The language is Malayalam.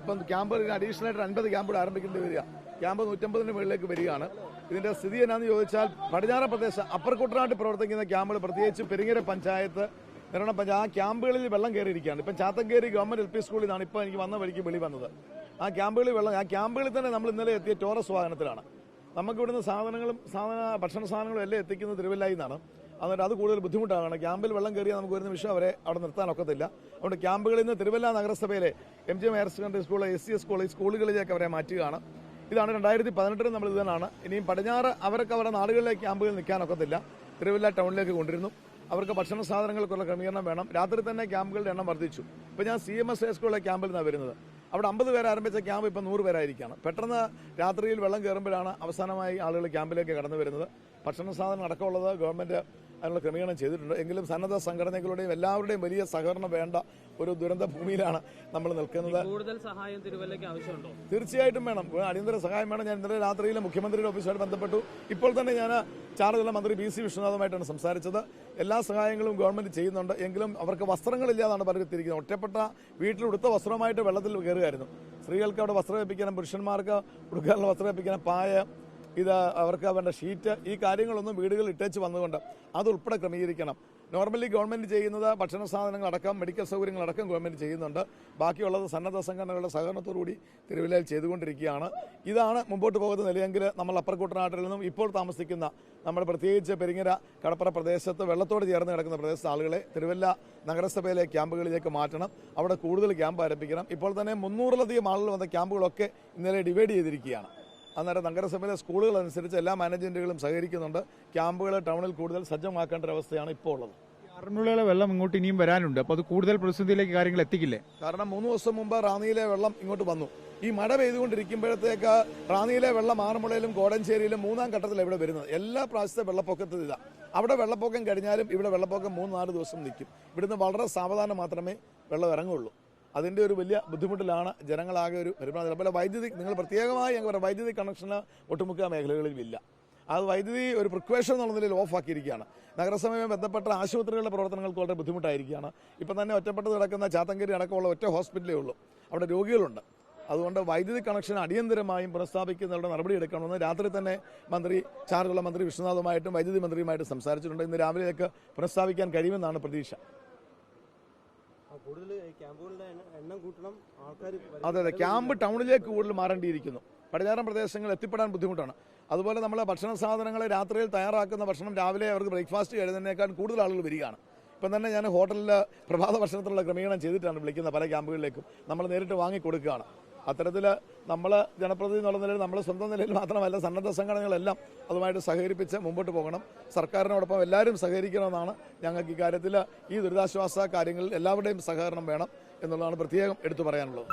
ഇപ്പം ക്യാമ്പുകൾ അഡീഷണലായിട്ട് 50 ക്യാമ്പുകൾ ആരംഭിക്കേണ്ടി വരിക. ക്യാമ്പ് 150-ന് മുകളിലേക്ക് വരികയാണ്. ഇതിന്റെ സ്ഥിതി എന്നാന്ന് ചോദിച്ചാൽ പടിഞ്ഞാറൻ പ്രദേശം അപ്പർ കുട്ടനാട്ടിൽ പ്രവർത്തിക്കുന്ന ക്യാമ്പുകൾ, പ്രത്യേകിച്ച് പെരിങ്ങര പഞ്ചായത്ത്, നിരണം പഞ്ചായത്ത്, ആ ക്യാമ്പുകളിൽ വെള്ളം കയറിയിരിക്കുകയാണ്. ഇപ്പം ചാത്തങ്കേരി ഗവൺമെന്റ് LP സ്കൂളിൽ നിന്നാണ് ഇപ്പോൾ എനിക്ക് വന്ന വഴിക്ക് വെളി വന്നത്. ആ ക്യാമ്പുകളിൽ തന്നെ നമ്മൾ ഇന്നലെ എത്തിയ ടോറസ് വാഹനത്തിലാണ്. നമുക്ക് ഇവിടുന്ന് ഭക്ഷണ സാധനങ്ങളും എല്ലാം എത്തിക്കുന്നത് തിരുവല്ലയിൽ നിന്നാണ്. എന്നിട്ട് അത് കൂടുതൽ ബുദ്ധിമുട്ടാണ്. ക്യാമ്പിൽ വെള്ളം കയറിയാൽ നമുക്ക് ഒരു നിമിഷം അവരെ അവിടെ നിർത്താനൊക്കത്തില്ല. അതുകൊണ്ട് ക്യാമ്പുകളിൽ നിന്ന് തിരുവല്ല നഗരസഭയിലെ MGM higher secondary school, SCS college സ്കൂളുകളിലേക്ക് അവരെ മാറ്റുകയാണ്. ഇതാണ് 2018 നമ്മൾ ഇത് തന്നെയാണ്. ഇനിയും പടിഞ്ഞാറ് അവർക്ക് അവരുടെ നാടുകളിലേക്ക് ക്യാമ്പുകളിൽ നിൽക്കാനൊക്കത്തില്ല. തിരുവല്ല ടൗണിലേക്ക് കൊണ്ടിരുന്നു. അവർക്ക് ഭക്ഷണ സാധനങ്ങൾക്കുള്ള ക്രമീകരണം വേണം. രാത്രി തന്നെ ക്യാമ്പുകളുടെ എണ്ണം വർദ്ധിച്ചു. ഇപ്പോൾ ഞാൻ CMS ഹൈസ്കൂളിലെ ക്യാമ്പിൽ നിന്നാണ് വരുന്നത്. അവിടെ 50 പേര് ആരംഭിച്ച ക്യാമ്പ് ഇപ്പം 100 പേരായിരിക്കുകയാണ്. പെട്ടെന്ന് രാത്രിയിൽ വെള്ളം കയറുമ്പോഴാണ് അവസാനമായി ആളുകൾ ക്യാമ്പിലേക്ക് കടന്നു വരുന്നത്. ഭക്ഷണ സാധനം അടക്കമുള്ളത് ഗവൺമെന്റ് അതിനുള്ള ക്രമീകരണം ചെയ്തിട്ടുണ്ട്. എങ്കിലും സന്നദ്ധ സംഘടനകളുടെയും എല്ലാവരുടെയും വലിയ സഹകരണം വേണ്ട ഒരു ദുരന്ത ഭൂമിയിലാണ് നമ്മൾ നിൽക്കുന്നത്. കൂടുതൽ സഹായം തിരുവല്ലയ്ക്ക് ആവശ്യമുണ്ടോ? തീർച്ചയായിട്ടും വേണം. അടിയന്തര സഹായം വേണം. ഞാൻ ഇന്നലെ രാത്രിയിൽ മുഖ്യമന്ത്രിയുടെ ഓഫീസുമായിട്ട് ബന്ധപ്പെട്ടു. ഇപ്പോൾ തന്നെ ഞാൻ ചാർജുള്ള മന്ത്രി BC വിശ്വനാഥുമായിട്ടാണ് സംസാരിച്ചത്. എല്ലാ സഹായങ്ങളും ഗവൺമെന്റ് ചെയ്യുന്നുണ്ട്. എങ്കിലും അവർക്ക് വസ്ത്രങ്ങളില്ലാതാണ് പലർത്തിരിക്കുന്നത്. ഒറ്റപ്പെട്ട വീട്ടിലുടുത്ത വസ്ത്രമായിട്ട് വെള്ളത്തിൽ കയറുകയായിരുന്നു. സ്ത്രീകൾക്ക് അവിടെ വസ്ത്രം വെപ്പിക്കാനും പുരുഷന്മാർക്ക് ഉടുക്കാനുള്ള വസ്ത്രം വെപ്പിക്കാനും പായ, ഇത് അവർക്ക് വേണ്ട ഷീറ്റ്, ഈ കാര്യങ്ങളൊന്നും വീടുകളിൽ ഇട്ടേച്ച് വന്നുകൊണ്ട് അതുൾപ്പെടെ ക്രമീകരിക്കണം. നോർമലി ഗവൺമെന്റ് ചെയ്യുന്നത് ഭക്ഷണ സാധനങ്ങളടക്കം മെഡിക്കൽ സൗകര്യങ്ങളടക്കം ഗവൺമെന്റ് ചെയ്യുന്നുണ്ട്. ബാക്കിയുള്ളത് സന്നദ്ധ സംഘടനകളുടെ സഹകരണത്തോടുകൂടി തിരുവല്ലയിൽ ചെയ്തുകൊണ്ടിരിക്കുകയാണ്. ഇതാണ് മുമ്പോട്ട് പോകുന്ന നിലയെങ്കിൽ നമ്മൾ അപ്പർ കുട്ടനാട്ടിൽ നിന്നും ഇപ്പോൾ താമസിക്കുന്ന നമ്മുടെ പ്രത്യേകിച്ച് പെരിങ്ങര കടപ്പുറ പ്രദേശത്ത് വെള്ളത്തോട് ചേർന്ന് കിടക്കുന്ന പ്രദേശത്തെ ആളുകളെ തിരുവല്ല നഗരസഭയിലെ ക്യാമ്പുകളിലേക്ക് മാറ്റണം. അവിടെ കൂടുതൽ ക്യാമ്പ് ആരംഭിക്കണം. ഇപ്പോൾ തന്നെ 300-ലധികം ആളുകൾ വന്ന ക്യാമ്പുകളൊക്കെ ഇന്നലെ ഡിവൈഡ് ചെയ്തിരിക്കുകയാണ്. അന്നേരം നഗരസഭയിലെ സ്കൂളുകൾ അനുസരിച്ച് എല്ലാ മാനേജ്മെന്റുകളും സഹകരിക്കുന്നുണ്ട്. ക്യാമ്പുകൾ ടൗണിൽ കൂടുതൽ സജ്ജമാക്കേണ്ട ഒരവസ്ഥയാണ് ഇപ്പോൾ ഉള്ളത്. ആറന്മുളയിലെ വെള്ളം ഇങ്ങോട്ട് ഇനിയും വരാനുണ്ട്. അപ്പോൾ അത് കൂടുതൽ പ്രതിസന്ധിയിലേക്ക് കാര്യങ്ങൾ എത്തിക്കില്ലേ? കാരണം 3 ദിവസം മുമ്പ് റാന്നിയിലെ വെള്ളം ഇങ്ങോട്ട് വന്നു. ഈ മഴ പെയ്തുകൊണ്ടിരിക്കുമ്പോഴത്തേക്ക് റാന്നിയിലെ വെള്ളം ആറന്മുളയിലും കോടഞ്ചേരിയിലും 3-ാം ഘട്ടത്തിൽ ഇവിടെ വരുന്നത്. എല്ലാ പ്രാവശ്യത്തെ വെള്ളപ്പൊക്കത്തിൽ ഇതാ. അവിടെ വെള്ളപ്പൊക്കം കഴിഞ്ഞാലും ഇവിടെ വെള്ളപ്പൊക്കം 3-4 ദിവസം നിൽക്കും. ഇവിടുന്ന് വളരെ സാവധാനം മാത്രമേ വെള്ളം ഇറങ്ങുള്ളൂ. അതിൻ്റെ ഒരു വലിയ ബുദ്ധിമുട്ടിലാണ് ജനങ്ങളാകെ ഒരു വരുമാനം. അതുപോലെ വൈദ്യുതി, നിങ്ങൾ പ്രത്യേകമായി ഞങ്ങൾ പറയാം, വൈദ്യുതി കണക്ഷന് ഒട്ടുമുക്ക മേഖലകളിലും ഇല്ല. അത് വൈദ്യുതി ഒരു പ്രിക്വേഷൻ എന്നുള്ള നിലയിൽ ഓഫാക്കിയിരിക്കുകയാണ്. നഗരസഭയുമായി ബന്ധപ്പെട്ട ആശുപത്രികളുടെ പ്രവർത്തനങ്ങൾക്ക് വളരെ ബുദ്ധിമുട്ടായിരിക്കുകയാണ്. ഇപ്പം തന്നെ ഒറ്റപ്പെട്ട് കിടക്കുന്ന ചാത്തങ്കേരി അടക്കമുള്ള ഒറ്റ ഹോസ്പിറ്റലേ ഉള്ളൂ. അവിടെ രോഗികളുണ്ട്. അതുകൊണ്ട് വൈദ്യുതി കണക്ഷൻ അടിയന്തരമായും പുനഃസ്ഥാപിക്കുന്നതിനുള്ള നടപടി എടുക്കണമെന്ന് രാത്രി തന്നെ ചാർജുള്ള മന്ത്രി വിശ്വനാഥുമായിട്ടും വൈദ്യുതി മന്ത്രിയുമായിട്ടും സംസാരിച്ചിട്ടുണ്ട്. ഇന്ന് രാവിലെയൊക്കെ പുനഃസ്ഥാപിക്കാൻ കഴിയുമെന്നാണ് പ്രതീക്ഷ. അതെ, ക്യാമ്പ് ടൗണിലേക്ക് കൂടുതൽ മാറേണ്ടിയിരിക്കുന്നു. പടിഞ്ഞാറൻ പ്രദേശങ്ങൾ എത്തിപ്പെടാൻ ബുദ്ധിമുട്ടാണ്. അതുപോലെ നമ്മൾ ഭക്ഷണ സാധനങ്ങൾ രാത്രിയിൽ തയ്യാറാക്കുന്ന ഭക്ഷണം രാവിലെ അവർക്ക് ബ്രേക്ക്ഫാസ്റ്റ് കഴിയുന്നതിനേക്കാൾ കൂടുതൽ ആളുകൾ വരികയാണ്. ഇപ്പം തന്നെ ഞാൻ ഹോട്ടലിൽ പ്രഭാത ഭക്ഷണത്തിനുള്ള ക്രമീകരണം ചെയ്തിട്ടാണ് വിളിക്കുന്ന പല ക്യാമ്പുകളിലേക്കും നമ്മൾ നേരിട്ട് വാങ്ങിക്കൊടുക്കുകയാണ്. അത്തരത്തിൽ നമ്മൾ ജനപ്രതിനിധി എന്നുള്ള നിലയിൽ നമ്മൾ സ്വന്തം നിലയിൽ മാത്രമല്ല സന്നദ്ധ സംഘടനകളെല്ലാം അതുമായിട്ട് സഹകരിപ്പിച്ച് മുമ്പോട്ട് പോകണം. സർക്കാരിനോടൊപ്പം എല്ലാവരും സഹകരിക്കണമെന്നാണ് ഞങ്ങൾക്ക് ഇക്കാര്യത്തിൽ ഈ ദുരിതാശ്വാസ കാര്യങ്ങളിൽ എല്ലാവരുടെയും സഹകരണം വേണം എന്നുള്ളതാണ് പ്രത്യേകം എടുത്തു പറയാനുള്ളത്.